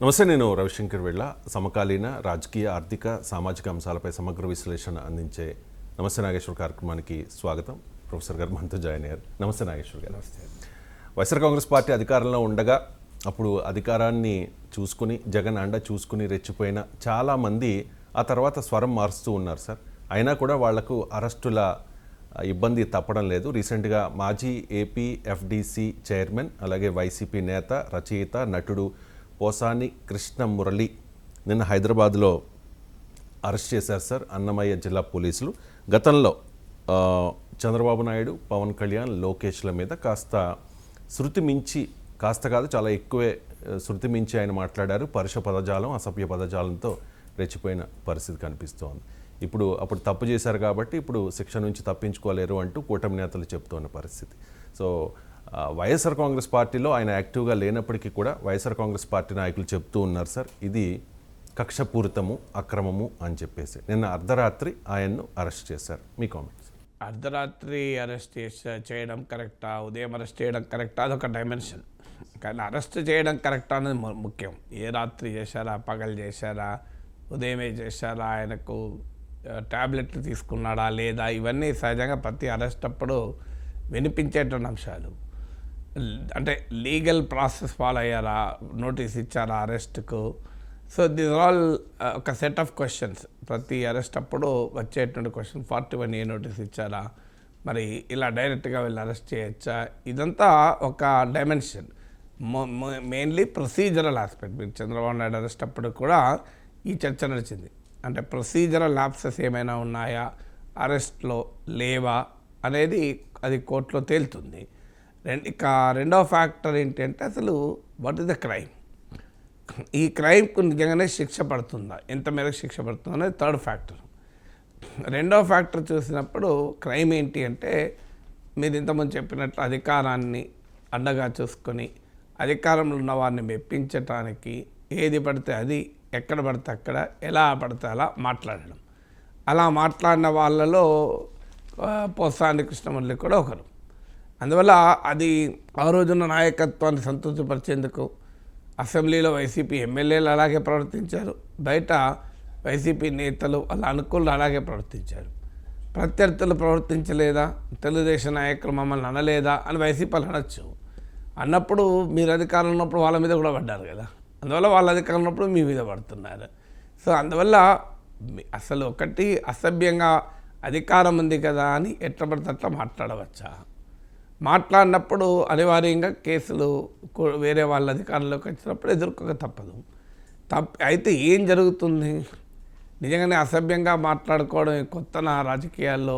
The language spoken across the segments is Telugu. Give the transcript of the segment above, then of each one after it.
నమస్తే, నేను రవిశంకర్ వెళ్ళ సమకాలీన రాజకీయ ఆర్థిక సామాజిక అంశాలపై సమగ్ర విశ్లేషణ అందించే నమస్తే నాగేశ్వర్ కార్యక్రమానికి స్వాగతం. ప్రొఫెసర్ గారు మనతో జాయిన్ అయ్యారు. నమస్తే నాగేశ్వర్ గారు. నమస్తే. వైఎస్ఆర్ కాంగ్రెస్ పార్టీ అధికారంలో ఉండగా అప్పుడు అధికారాన్ని చూసుకుని జగన్ అండ చూసుకుని రెచ్చిపోయిన చాలామంది ఆ తర్వాత స్వరం మారుస్తూ ఉన్నారు సార్. అయినా కూడా వాళ్లకు అరెస్టుల ఇబ్బంది తప్పడం లేదు. రీసెంట్గా మాజీ ఏపీ ఎఫ్డీసీ చైర్మన్, అలాగే వైసీపీ నేత, రచయిత, నటుడు పోసాని కృష్ణమురళి నిన్న హైదరాబాద్లో అరెస్ట్ చేశారు సార్ అన్నమయ్య జిల్లా పోలీసులు. గతంలో చంద్రబాబు నాయుడు, పవన్ కళ్యాణ్, లోకేష్ల మీద కాస్త శృతి మించి, కాస్త కాదు చాలా ఎక్కువే శృతి మించి ఆయన మాట్లాడారు. పరుష పదజాలం, అసభ్య పదజాలంతో రెచ్చిపోయిన పరిస్థితి కనిపిస్తోంది. ఇప్పుడు అప్పుడు తప్పు చేశారు కాబట్టి ఇప్పుడు శిక్ష నుంచి తప్పించుకోలేరు అంటూ కూటమి నేతలు చెప్తున్న పరిస్థితి. సో వైఎస్ఆర్ కాంగ్రెస్ పార్టీలో ఆయన యాక్టివ్గా లేనప్పటికీ కూడా వైఎస్ఆర్ కాంగ్రెస్ పార్టీ నాయకులు చెప్తూ ఉన్నారు సార్, ఇది కక్షపూరితము, అక్రమము అని చెప్పేసి. నిన్న అర్ధరాత్రి ఆయన్ను అరెస్ట్ చేశారు. మీ కామెంట్స్. అర్ధరాత్రి అరెస్ట్ చేయడం కరెక్టా, ఉదయం అరెస్ట్ చేయడం కరెక్టా, అదొక డైమెన్షన్. కానీ అరెస్ట్ చేయడం కరెక్టా అనేది ముఖ్యం. ఏ రాత్రి చేశారా, పగలు చేశారా, ఉదయమే చేశారా, ఆయనకు ట్యాబ్లెట్లు తీసుకున్నాడా లేదా, ఇవన్నీ సహజంగా ప్రతి అరెస్ట్ అప్పుడు వినిపించేటువంటి అంశాలు. అంటే లీగల్ ప్రాసెస్ ఫాలో అయ్యారా, నోటీస్ ఇచ్చారా అరెస్ట్కు. సో దిస్ ఆల్ ఒక సెట్ ఆఫ్ క్వశ్చన్స్. ప్రతి అరెస్ట్ అప్పుడు వచ్చేటువంటి క్వశ్చన్. 41A నోటీస్ ఇచ్చారా, మరి ఇలా డైరెక్ట్గా వెళ్ళి అరెస్ట్ చేయొచ్చా, ఇదంతా ఒక డైమెన్షన్. Mainly procedural aspect. మీరు చంద్రబాబు నాయుడు అరెస్ట్ అప్పుడు కూడా ఈ చర్చ నడిచింది. అంటే ప్రొసీజరల్ ల్యాప్సెస్ ఏమైనా ఉన్నాయా, అరెస్ట్లో లేవా అనేది అది కోర్టులో తేలుతుంది. ఇక రెండవ ఫ్యాక్టర్ ఏంటంటే అసలు వాట్ ఈస్ ద క్రైమ్, ఈ క్రైమ్కు నిజంగానే శిక్ష పడుతుందా, ఎంత మేరకు శిక్ష పడుతుందా అనేది థర్డ్ ఫ్యాక్టర్. రెండవ ఫ్యాక్టర్ చూసినప్పుడు క్రైమ్ ఏంటి అంటే, మీరు ఇంతకుముందు చెప్పినట్లు అధికారాన్ని అండగా చూసుకొని అధికారంలో ఉన్న వారిని మెప్పించటానికి ఏది పడితే అది, ఎక్కడ పడితే అక్కడ, ఎలా పడితే అలా మాట్లాడడం. అలా మాట్లాడిన వాళ్ళలో పోసాని కృష్ణమురళి కూడా ఒకరు. అందువల్ల అది ఆ రోజున్న నాయకత్వాన్ని సంతృప్తిపరిచేందుకు అసెంబ్లీలో వైసీపీ ఎమ్మెల్యేలు అలాగే ప్రవర్తించారు, బయట వైసీపీ నేతలు వాళ్ళ అనుకూలు అలాగే ప్రవర్తించారు. ప్రత్యర్థులు ప్రవర్తించలేదా, తెలుగుదేశం నాయకులు మమ్మల్ని అనలేదా అని వైసీపీ అనొచ్చు. అన్నప్పుడు మీరు అధికారంలో ఉన్నప్పుడు వాళ్ళ మీద కూడా పడ్డారు కదా, అందువల్ల వాళ్ళ అధికారంలో ఉన్నప్పుడు మీ మీద పడుతున్నారు. సో అందువల్ల అసలు ఒకటి అసభ్యంగా అధికారం ఉంది కదా అని ఎట్లా పడితే అట్లా మాట్లాడవచ్చా, మాట్లాడినప్పుడు అనివార్యంగా కేసులు వేరే వాళ్ళ అధికారంలోకి వచ్చినప్పుడు ఎదుర్కోక తప్పదు. అయితే ఏం జరుగుతుంది, నిజంగానే అసభ్యంగా మాట్లాడుకోవడం కొత్త నా రాజకీయాల్లో.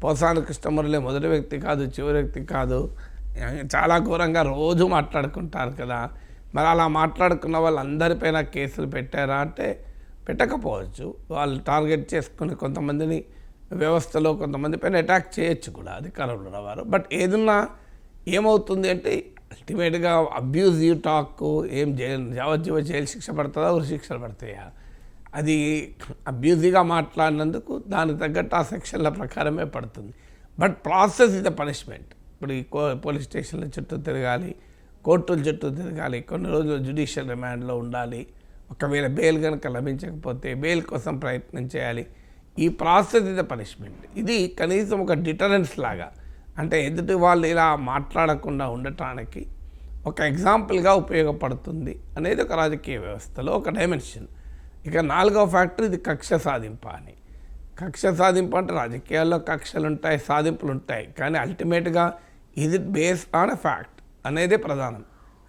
పోసాని కృష్ణమురళి మొదటి వ్యక్తి కాదు, చివరి వ్యక్తి కాదు, చాలా ఘోరంగా రోజు మాట్లాడుకుంటారు కదా. మరి అలా మాట్లాడుకున్న వాళ్ళందరిపైన కేసులు పెట్టారా అంటే పెట్టకపోవచ్చు. వాళ్ళు టార్గెట్ చేసుకుని కొంతమందిని వ్యవస్థలో కొంతమంది పైన అటాక్ చేయొచ్చు కూడా అధికారంలో ఉన్నవారు. బట్ ఏదన్నా ఏమవుతుంది అంటే అల్టిమేట్గా అబ్యూజివ్ టాక్ ఏం యావజ్జీవ జైలు శిక్ష పడుతుందా, ఉరి శిక్షలు పడతాయా, అది అబ్యూజివ్గా మాట్లాడినందుకు దానికి తగ్గట్టు ఆ సెక్షన్ల ప్రకారమే పడుతుంది. But process is the punishment. ఇప్పుడు ఈ పోలీస్ స్టేషన్ల చుట్టూ తిరగాలి, కోర్టుల చుట్టూ తిరగాలి, కొన్ని రోజులు జ్యుడిషియల్ రిమాండ్లో ఉండాలి, ఒకవేళ బెయిల్ కనుక లభించకపోతే బెయిల్ కోసం ప్రయత్నం చేయాలి. ఈ ప్రాసెస్ ఇస్ ద పనిష్మెంట్. ఇది కనీసం ఒక డిటరెన్స్ లాగా, అంటే ఎదుటి వాళ్ళు ఇలా మాట్లాడకుండా ఉండటానికి ఒక ఎగ్జాంపుల్గా ఉపయోగపడుతుంది అనేది ఒక రాజకీయ వ్యవస్థలో ఒక డైమెన్షన్. ఇక నాలుగవ ఫ్యాక్టర్ ఇది కక్ష సాధింపు అని. కక్ష సాధింపు అంటే రాజకీయాల్లో కక్షలు ఉంటాయి, సాధింపులు ఉంటాయి, కానీ అల్టిమేట్గా ఇది బేస్డ్ ఆన్ ఎ ఫ్యాక్ట్ అనేదే ప్రధానం.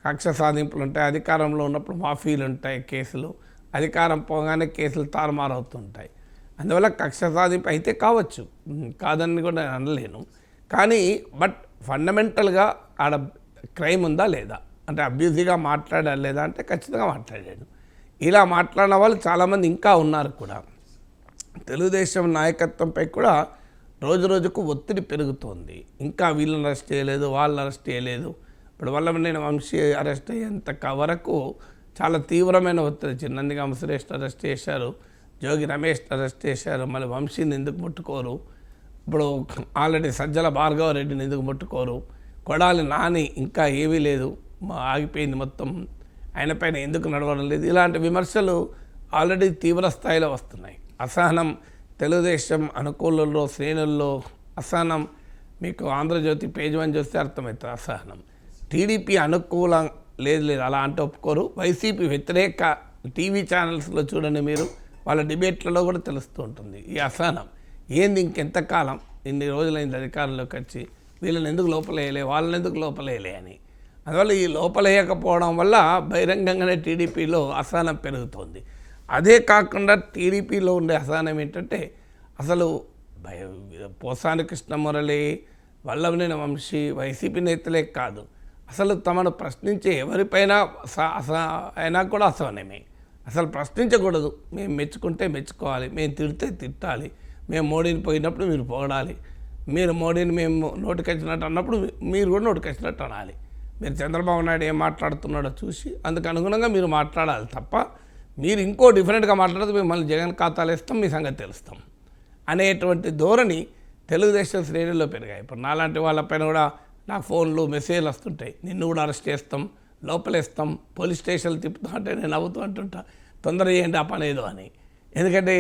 కక్ష సాధింపులు ఉంటాయి, అధికారంలో ఉన్నప్పుడు మాఫీలు ఉంటాయి, కేసులు, అధికారం పోగానే కేసులు తారుమారవుతుంటాయి. అందువల్ల కక్ష సాధింపు అయితే కావచ్చు, కాదని కూడా నేను అనలేను. కానీ బట్ ఫండమెంటల్గా ఆడ క్రైమ్ ఉందా లేదా, అంటే అబ్యూజివ్గా మాట్లాడారు లేదా అంటే ఖచ్చితంగా మాట్లాడాడు. ఇలా మాట్లాడిన వాళ్ళు చాలామంది ఇంకా ఉన్నారు కూడా. తెలుగుదేశం నాయకత్వంపై కూడా రోజు రోజుకు ఒత్తిడి పెరుగుతోంది. ఇంకా వీళ్ళని అరెస్ట్ చేయలేదు, వాళ్ళని అరెస్ట్ చేయలేదు. ఇప్పుడు వల్లభనేని వంశీ అరెస్ట్ అయ్యేంత వరకు చాలా తీవ్రమైన ఒత్తిడి. చిన్నందిగామ సురేష్ అరెస్ట్ చేశారు, జోగి రమేష్ అరెస్ట్ చేశారు, మళ్ళీ వంశీని ఎందుకు ముట్టుకోరు, ఇప్పుడు ఆల్రెడీ సజ్జల భార్గవ రెడ్డిని ఎందుకు ముట్టుకోరు, కొడాలి నాని ఇంకా ఏమీ లేదు, ఆగిపోయింది మొత్తం ఆయన పైన ఎందుకు నడవడం లేదు, ఇలాంటి విమర్శలు ఆల్రెడీ తీవ్ర స్థాయిలో వస్తున్నాయి. అసహనం తెలుగుదేశం అనుకూలంలో శ్రేణుల్లో అసహనం మీకు ఆంధ్రజ్యోతి పేజ్ 1 చూస్తే అర్థమవుతుంది. అసహనం టీడీపీ అనుకూలం లేదు అలా అంటే ఒప్పుకోరు. వైసీపీ వ్యతిరేక టీవీ ఛానల్స్లో చూడండి మీరు, వాళ్ళ డిబేట్లలో కూడా తెలుస్తూ ఉంటుంది ఈ అసహనం. ఏంది ఇంకెంతకాలం, ఇన్ని రోజులైంది అధికారంలోకి వచ్చి, వీళ్ళని ఎందుకు లోపలేయలే, వాళ్ళని ఎందుకు లోపలేయలే అని. అందువల్ల ఈ లోపలేయకపోవడం వల్ల బహిరంగంగానే టీడీపీలో అసహనం పెరుగుతోంది. అదే కాకుండా టీడీపీలో ఉండే అసహనం ఏంటంటే అసలు పోసాని కృష్ణమురళి, వల్లభనేని వంశీ, వైసీపీ నేతలే కాదు, అసలు తమను ప్రశ్నించే ఎవరిపైన అయినా కూడా అసహనమే. అసలు ప్రశ్నించకూడదు. మేము మెచ్చుకుంటే మెచ్చుకోవాలి, మేము తిడితే తిట్టాలి, మేము మోడీని పోయినప్పుడు మీరు పొగడాలి, మీరు మోడీని మేము నోటికొచ్చినట్టు అన్నప్పుడు మీరు కూడా నోటికొచ్చినట్టు అనాలి. మీరు చంద్రబాబు నాయుడు ఏం మాట్లాడుతున్నాడో చూసి అందుకు అనుగుణంగా మీరు మాట్లాడాలి తప్ప మీరు ఇంకో డిఫరెంట్గా మాట్లాడితే మిమ్మల్ని జగన్ ఖాతాలు వేస్తాం, మీ సంగతి తెలుస్తాం అనేటువంటి ధోరణి తెలుగుదేశం శ్రేణుల్లో పెరిగాయి. ఇప్పుడు నాలాంటి వాళ్ళపైన కూడా నాకు ఫోన్లు మెసేజ్లు వస్తుంటాయి, నిన్ను కూడా అరెస్ట్ చేస్తాం, లోపలేస్తాం, పోలీస్ స్టేషన్లు తిప్పుతాం అంటే నేను నవ్వుతూ అంటుంటా, తొందర చేయండి ఆ పని ఏదో అని. ఎందుకంటే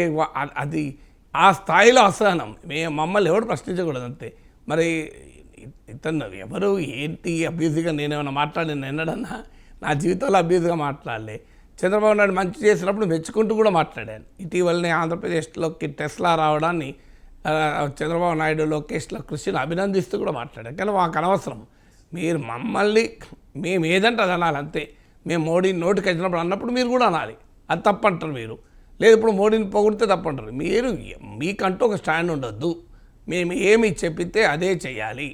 అది ఆ స్థాయిలో అసహనం. మమ్మల్ని ఎవరు ప్రశ్నించకూడదు అంతే. మరి ఇతను ఎవరు ఏంటి అబ్యూజ్గా నేనేమైనా మాట్లాడిన ఎన్నడన్నా నా జీవితంలో అబ్యూజ్గా మాట్లాడలే. చంద్రబాబు నాయుడు మంచి చేసినప్పుడు మెచ్చుకుంటూ కూడా మాట్లాడాను. ఇటీవలనే ఆంధ్రప్రదేశ్లోకి టెస్లా రావడాన్ని చంద్రబాబు నాయుడు లోకేష్ల కృషిని అభినందిస్తూ కూడా మాట్లాడాను. కానీ మాకు అనవసరం, మీరు మమ్మల్ని మేము ఏదంటే అది అనాలి అంతే. మేము మోడీని నోటికి వచ్చినప్పుడు అన్నప్పుడు మీరు కూడా అనాలి, అది తప్పంటారు మీరు. లేదు ఇప్పుడు మోడీని పొగిడితే తప్పంటారు మీరు. మీకంటూ ఒక స్టాండ్ ఉండొద్దు. మేము ఏమి చెప్పితే అదే చేయాలి.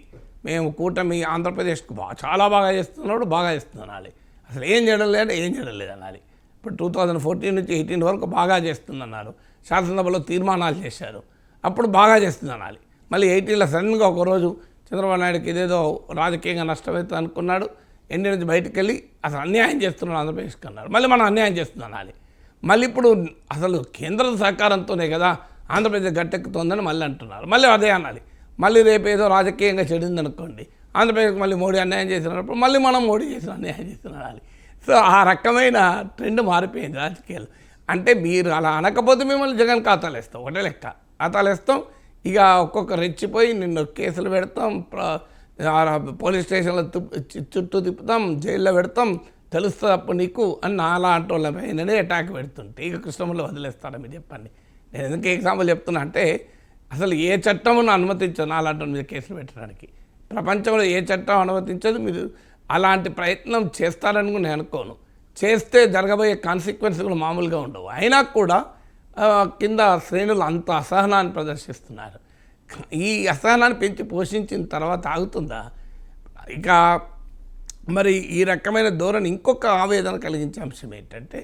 మేము కూటమి ఆంధ్రప్రదేశ్కి చాలా బాగా చేస్తున్నాడు, బాగా చేస్తున్నాలి. అసలు ఏం చేయడం లేదంటే ఏం చేయడం లేదు అనాలి. ఇప్పుడు 2014 నుంచి 18 వరకు బాగా చేస్తుందన్నారు, శాసనసభలో తీర్మానాలు చేశారు, అప్పుడు బాగా చేస్తుందనాలి. మళ్ళీ 18లో సడన్గా ఒకరోజు చంద్రబాబు నాయుడుకి ఇదేదో రాజకీయంగా నష్టమవుతుంది అనుకున్నాడు, ఎన్డీ నుంచి బయటకు వెళ్ళి అసలు అన్యాయం చేస్తున్నాడు ఆంధ్రప్రదేశ్కి అన్నారు. మళ్ళీ మనం అన్యాయం చేస్తుందనాలి. మళ్ళీ ఇప్పుడు అసలు కేంద్ర సహకారంతోనే కదా ఆంధ్రప్రదేశ్ గట్టెక్కుతోందని మళ్ళీ అంటున్నారు, మళ్ళీ అదే అనాలి. మళ్ళీ రేపు ఏదో రాజకీయంగా చెడింది అనుకోండి, ఆంధ్రప్రదేశ్కి మళ్ళీ మోడీ అన్యాయం చేసినప్పుడు మళ్ళీ మనం మోడీ చేసిన అన్యాయం చేస్తున్నాలి. సో ఆ రకమైన ట్రెండ్ మారిపోయింది రాజకీయాలు. అంటే మీరు అలా అనకపోతే మిమ్మల్ని జగన్ ఖాతాలు వేస్తాం, ఒకటే లెక్క ఖాతాలు వేస్తాం. ఇక ఒక్కొక్క రెచ్చిపోయి నిన్ను కేసులు పెడతాం, పోలీస్ స్టేషన్లో చుట్టూ తిప్పుతాం, జైల్లో పెడతాం, తెలుస్తుంది అప్పుడు నీకు అని నాలా అంటే వాళ్ళపైననే అటాక్ పెడుతుంటే ఇక కృష్ణములు వదిలేస్తారా మీరు చెప్పండి. నేను ఎందుకు ఎగ్జాంపుల్ చెప్తున్నా అంటే అసలు ఏ చట్టమును అనుమతించదు నాలాంటి మీద కేసులు పెట్టడానికి. ప్రపంచంలో ఏ చట్టం అనుమతించదు. మీరు అలాంటి ప్రయత్నం చేస్తారని కూడా నేను అనుకోను. చేస్తే జరగబోయే కాన్సిక్వెన్స్ కూడా మామూలుగా ఉండవు. అయినా కూడా కింద శ్రేణులు అంత అసహనాన్ని ప్రదర్శిస్తున్నారు. ఈ అసహనాన్ని పెంచి పోషించిన తర్వాత ఆగుతుందా? ఇక మరి ఈ రకమైన ధోరణి ఇంకొక ఆవేదన కలిగించే అంశం ఏంటంటే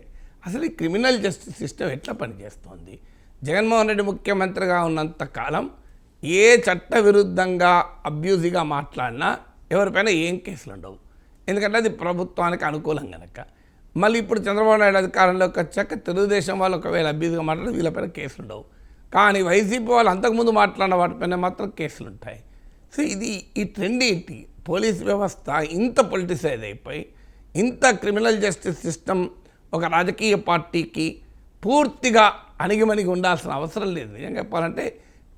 అసలు ఈ క్రిమినల్ జస్టిస్ సిస్టమ్ ఎట్లా పనిచేస్తుంది? జగన్మోహన్ రెడ్డి ముఖ్యమంత్రిగా ఉన్నంత కాలం ఏ చట్ట విరుద్ధంగా అబ్యూజివ్గా మాట్లాడినా ఎవరిపైన ఏం కేసులు ఉండవు, ఎందుకంటే అది ప్రభుత్వానికి అనుకూలం కనుక. మళ్ళీ ఇప్పుడు చంద్రబాబు నాయుడు అధికారంలోకి వచ్చాక తెలుగుదేశం వాళ్ళు ఒకవేళ అబ్యూజ్గా మాట్లాడితే వీళ్ళపైన కేసులు ఉండవు. కానీ వైసీపీ వాళ్ళు అంతకుముందు మాట్లాడిన వాటిపైన మాత్రం కేసులు ఉంటాయి. సో ఈ ట్రెండ్ ఏంటి? పోలీస్ వ్యవస్థ ఇంత పొలిటిసైజ్ అయిపోయి ఇంత క్రిమినల్ జస్టిస్ సిస్టమ్ ఒక రాజకీయ పార్టీకి పూర్తిగా అణిగిమణిగి ఉండాల్సిన అవసరం లేదు. నిజంగా చెప్పాలంటే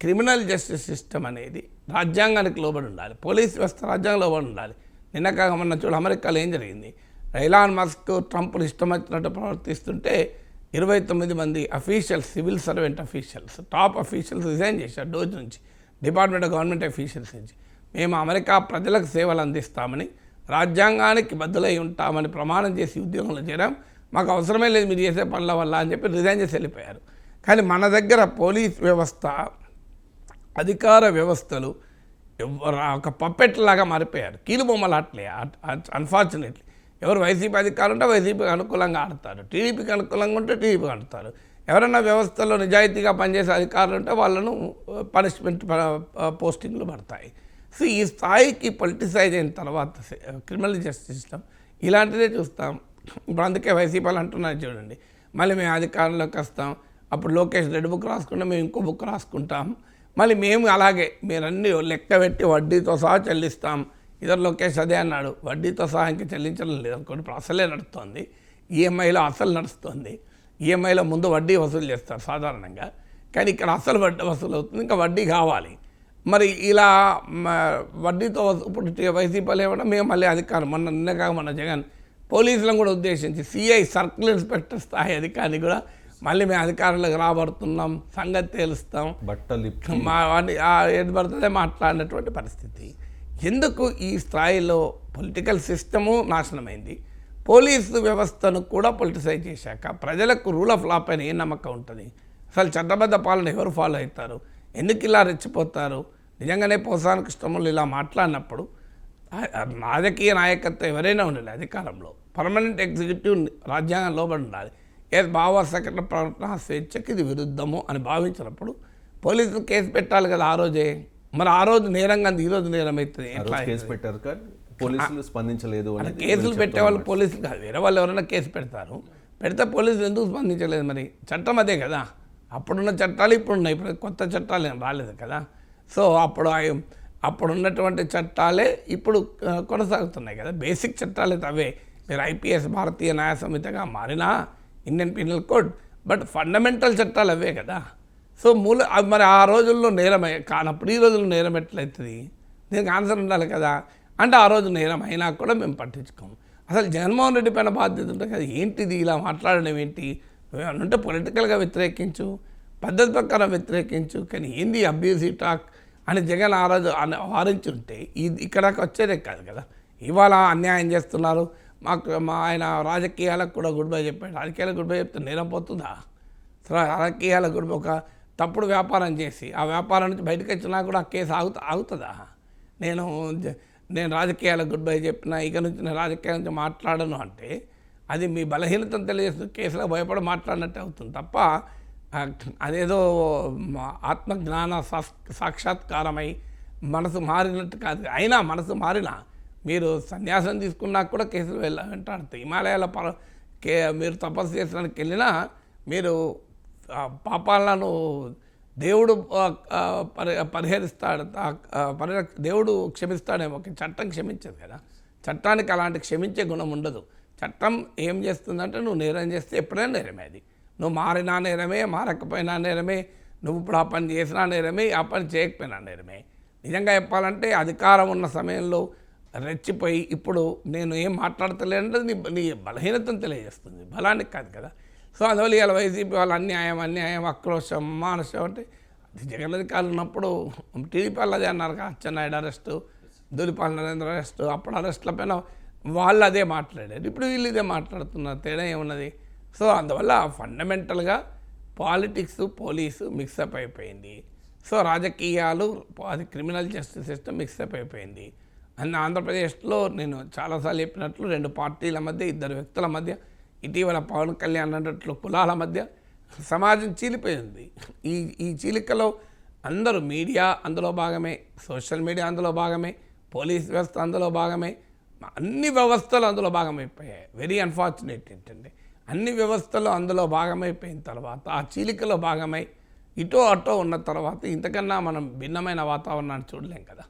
క్రిమినల్ జస్టిస్ సిస్టమ్ అనేది రాజ్యాంగానికి లోబడి ఉండాలి, పోలీస్ వ్యవస్థ రాజ్యాంగం లోబడి ఉండాలి. నిన్న కాక మొన్న చూడు అమెరికాలో ఏం జరిగింది, ఎలాన్ మస్క్ ట్రంప్ను ఇష్టం వచ్చినట్టు ప్రవర్తిస్తుంటే 29 మంది officials, civil servant officials, top officials resign చేశారు డోజ్ నుంచి, డిపార్ట్మెంట్ ఆఫ్ గవర్నమెంట్ అఫీషియల్స్ నుంచి. మేము అమెరికా ప్రజలకు సేవలు అందిస్తామని, రాజ్యాంగానికి బద్దులై ఉంటామని ప్రమాణం చేసి ఉద్యోగంలో చేరాం, మాకు అవసరమే లేదు మీరు చేసే పనుల వల్ల అని చెప్పి రిజైన్ చేసి వెళ్ళిపోయారు. కానీ మన దగ్గర పోలీస్ వ్యవస్థ, అధికార వ్యవస్థలు ఒక పప్పెట్ లాగా మారిపోయారు, కీలుబొమ్మలు అట్లే. అన్ఫార్చునేట్లీ ఎవరు వైసీపీ అధికారులు ఉంటే వైసీపీకి అనుకూలంగా ఆడతారు, టీడీపీకి అనుకూలంగా ఉంటే టీడీపీకి ఆడతారు. ఎవరైనా వ్యవస్థలో నిజాయితీగా పనిచేసే అధికారులు ఉంటే వాళ్ళను పనిష్మెంట్ పోస్టింగ్లు పడతాయి. సో ఈ స్థాయికి పొలిటిసైజ్ అయిన తర్వాత క్రిమినల్ జస్టిస్ సిస్టమ్ ఇలాంటిదే చూస్తాం. ఇప్పుడు అందుకే వైసీపీలు అంటున్నారు చూడండి, మళ్ళీ మేము అధికారంలోకి వస్తాం, అప్పుడు లోకేష్ రెడ్ బుక్ రాసుకుంటే మేము ఇంకో బుక్ రాసుకుంటాం, మళ్ళీ మేము అలాగే మీరన్నీ లెక్క పెట్టి వడ్డీతో సహా చెల్లిస్తాం. ఇద్దరు లోకేష్ అదే అన్నాడు, వడ్డీతో సహా ఇంకా చెల్లించడం లేదు అనుకోండి, ఇప్పుడు అసలే నడుస్తుంది. ఈఎంఐలో అసలు నడుస్తుంది, ఈఎంఐలో ముందు వడ్డీ వసూలు చేస్తారు సాధారణంగా, కానీ ఇక్కడ అసలు వడ్డీ వసూలు అవుతుంది, ఇంకా వడ్డీ కావాలి. మరి ఇలా వడ్డీతో ఇప్పుడు వైసీపీలో ఏమన్నా మేము మళ్ళీ అధికారం నిన్న జగన్ పోలీసులను కూడా ఉద్దేశించి సిఐ సర్కిల్ ఇన్స్పెక్టర్ స్థాయి అధికారిని కూడా మళ్ళీ మేము అధికారులకు రాబడుతున్నాం, సంగతి తేలుస్తాం, మా వాడిని ఏది పడుతుందే మాట్లాడినటువంటి పరిస్థితి. ఎందుకు ఈ స్థాయిలో పొలిటికల్ సిస్టము నాశనమైంది, పోలీసు వ్యవస్థను కూడా పొలిటిసైజ్ చేశాక ప్రజలకు రూల్ ఆఫ్ లా పైన ఏ నమ్మకం ఉంటుంది? అసలు చట్టబద్ధ పాలన ఎవరు ఫాలో అవుతారు? ఎందుకు ఇలా రెచ్చిపోతారు? నిజంగానే పోసాని కృష్ణములు ఇలా మాట్లాడినప్పుడు రాజకీయ నాయకత్వం ఎవరైనా ఉండాలి అధికారంలో, పర్మనెంట్ ఎగ్జిక్యూటివ్ రాజ్యాంగం లోబడి ఉండాలి. భావ సెక్రటరీ ప్రవర్తన స్వేచ్ఛకి ఇది విరుద్ధము అని భావించినప్పుడు పోలీసులు కేసు పెట్టాలి కదా ఆ రోజే. మరి ఆ రోజు నేరంగా ఈరోజు నేరం అవుతుంది. ఎట్లా కేసు పెట్టారు కానీ పోలీసులు స్పందించలేదు. కేసులు పెట్టేవాళ్ళు పోలీసులు కాదు, వేరే వాళ్ళు ఎవరైనా కేసు పెడతారు. పెడితే పోలీసులు ఎందుకు స్పందించలేదు? మరి చట్టం అదే కదా, అప్పుడున్న చట్టాలు ఇప్పుడున్నాయి, ఇప్పుడు కొత్త చట్టాలు ఏం రాలేదు కదా. సో అప్పుడున్నటువంటి చట్టాలే ఇప్పుడు కొనసాగుతున్నాయి కదా, బేసిక్ చట్టాలు అయితే అవే. మీరు ఐపీఎస్ భారతీయ న్యాయ సంహితగా మారినా Indian penal code, but fundamental చట్టాలు అవే కదా. సో మరి ఆ రోజుల్లో నేరం కానప్పుడు ఈ రోజుల్లో నేరం ఎట్లయితుంది? దీనికి ఆన్సర్ ఉండాలి కదా. అంటే ఆ రోజు నేరం అయినా కూడా మేము పట్టించుకోము. అసలు జగన్మోహన్ రెడ్డి పైన బాధ్యత ఉంటుంది కదా, ఏంటిది ఇలా మాట్లాడడం ఏంటి? అంటే పొలిటికల్గా వ్యతిరేకించు, పద్ధతి ప్రకారం వ్యతిరేకించు, కానీ ఏంది అబ్యూసివ్ టాక్ అని జగన్ ఆ రోజు వారించుంటే ఇక్కడ వచ్చేదే కాదు కదా. ఇవాళ అన్యాయం చేస్తున్నారు, ఆయన రాజకీయాలకు కూడా గుడ్ బై చెప్పాడు. రాజకీయాలకు గుడ్ బై చెప్తే నేరం పోతుందా? రాజకీయాలకు గుడ్ బై, ఒక తప్పుడు వ్యాపారం చేసి ఆ వ్యాపారం నుంచి బయటకు వచ్చినా కూడా ఆ కేసు ఆగుతుందా? నేను రాజకీయాలకు గుడ్ బై చెప్పిన, ఇక నుంచి నేను రాజకీయాల నుంచి మాట్లాడను అంటే అది మీ బలహీనతను తెలియజేస్తూ కేసులో భయపడి మాట్లాడినట్టే అవుతుంది తప్ప అదేదో ఆత్మజ్ఞాన సాక్షాత్కారమై మనసు మారినట్టు కాదు. అయినా మనసు మారినా మీరు సన్యాసం తీసుకున్నా కూడా కేసులు వెంటాడుతాయి. హిమాలయాల మీరు తపస్సు చేసడానికి వెళ్ళినా మీరు పాపాలను దేవుడు పరిహరిస్తాడు, దేవుడు క్షమిస్తాడేమో, చట్టం క్షమించదు కదా. చట్టానికి అలాంటి క్షమించే గుణం ఉండదు. చట్టం ఏం చేస్తుందంటే నువ్వు నేరం చేస్తే ఎప్పుడైనా నేరమే, అది నువ్వు మారినా నేరమే, మారకపోయినా నేరమే, నువ్వు ఇప్పుడు ఆ పని చేసినా నేరమే, ఆ పని చేయకపోయినా నేరమే. నిజంగా చెప్పాలంటే అధికారం ఉన్న సమయంలో రెచ్చిపోయి ఇప్పుడు నేను ఏం మాట్లాడతలేనంటే నీ బలహీనతను తెలియజేస్తుంది, బలానికి కాదు కదా. సో అందువల్ల ఇలా వైసీపీ వాళ్ళు అన్యాయం ఆక్రోశం మానసం అంటే అది జగన్ అధికారులు ఉన్నప్పుడు టీడీపీ వాళ్ళు అదే అన్నారు కదా, అచ్చెన్నాయుడు అరెస్టు, దులిపాల నరేంద్ర అరెస్టు, అప్పుడు అరెస్టుల పైన వాళ్ళు అదే మాట్లాడారు, ఇప్పుడు వీళ్ళు ఇదే మాట్లాడుతున్నారు. తేడా ఏమున్నది? సో అందువల్ల ఫండమెంటల్గా పాలిటిక్స్ పోలీసు మిక్సప్ అయిపోయింది. సో రాజకీయాలు అది క్రిమినల్ జస్టిస్ సిస్టమ్ మిక్సప్ అయిపోయింది. అన్న ఆంధ్రప్రదేశ్లో నేను చాలాసార్లు చెప్పినట్లు 2 పార్టీల మధ్య, 2 వ్యక్తుల మధ్య, ఇటీవల పవన్ కళ్యాణ్ అన్నట్లు కులాల మధ్య సమాజం చీలిపోయింది. ఈ చీలికలో అందరూ, మీడియా అందులో భాగమే, సోషల్ మీడియా అందులో భాగమే, పోలీస్ వ్యవస్థ అందులో భాగమే, అన్ని వ్యవస్థలు అందులో భాగమైపోయాయి. వెరీ అన్ఫార్చునేట్ ఏంటంటే అన్ని వ్యవస్థలు అందులో భాగమైపోయిన తర్వాత ఆ చీలికలో భాగమై ఇటో అటో ఉన్న తర్వాత ఇంతకన్నా మనం భిన్నమైన వాతావరణాన్ని చూడలేం కదా.